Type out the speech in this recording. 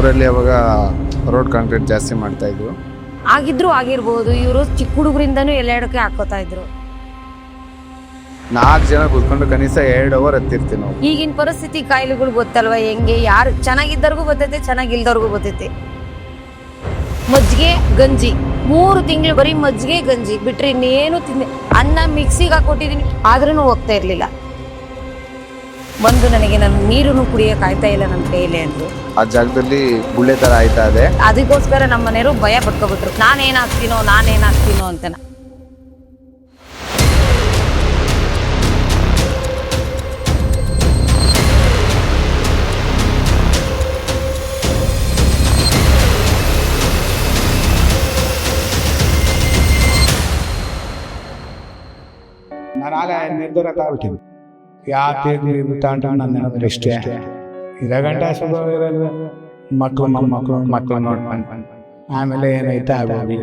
ಊರಲ್ಲಿ ಅವಾಗ road concrete ಜಾಸ್ತಿ ಮಾಡ್ತಾ ಇದ್ರು. ಆಗಿರ್ಬೋದು. ಇವರು ಚಿಕ್ಕ ಹುಡುಗರಿಂದನೂ ಎಲ್ಲೆಡಕ್ಕೆ ಹಾಕೋತಾ ಇದ್ರು. 4 ಜನ ಕೂತ್ಕೊಂಡು ಕನಿಷ್ಠ 2 ಅವರ್ ಹತ್ತಿರ್ತೀವಿ ನಾವು. ಈಗಿನ ಪರಿಸ್ಥಿತಿ ಕಾಯಿಲೆಗಳು ಗೊತ್ತಲ್ವ ಹೆಂಗೆ, ಯಾರು ಚೆನ್ನಾಗಿದ್ದವ್ರಿಗೂ ಗೊತ್ತೈತೆ, ಚೆನ್ನಾಗಿಲ್ದವ್ರಿಗೂ ಗೊತ್ತೈತೆ. ಮಜ್ಜಿಗೆ ಗಂಜಿ 3 ತಿಂಗಳು ಬರೀ ಮಜ್ಜಿಗೆ ಗಂಜಿ ಬಿಟ್ರೆ ಇನ್ನೇನು ಅನ್ನ ಮಿಕ್ಸಿಗೆ ಹಾಕೊಟ್ಟಿದೀನಿ ಆದ್ರೂ ಹೋಗ್ತಾ ಇರ್ಲಿಲ್ಲ. ನನಗೆ ನನ್ನ ನೀರು ಕುಡಿಯಕ್ಕೆ ಆಯ್ತಾ ಇಲ್ಲ ನನ್ನ ಕೈಯಲ್ಲಿ ಅಂದ್ರು. ಆ ಜಾಗದಲ್ಲಿ ಗುಳ್ಳೆ ತರ ಆಯ್ತಾ ಇದೆ. ಅದಕ್ಕೋಸ್ಕರ ನಮ್ಮ ಮನೆಯವರು ಭಯ ಪಟ್ಕೊಬಿಟ್ರು, ನಾನೇನಾಗ್ತೀನೋ ಅಂತ. ನಾನಾಗ ನಿರ್ಧಾರ ಆಗ್ಬಿಟ್ಟಿದ್ದೆ ಯಾಕೆ ಬಿಟ್ಟ ಅಂತ ನನ್ನ ನೆನಪು ಇಷ್ಟೇ. ಇರೋ ಗಂಟೆ ಸುಖ ಇರೋದು ಮಕ್ಕಳು ನೋಡ್ಕೊಂಡು ಆಮೇಲೆ ಏನಾಯ್ತಾ ಆಗೋದು.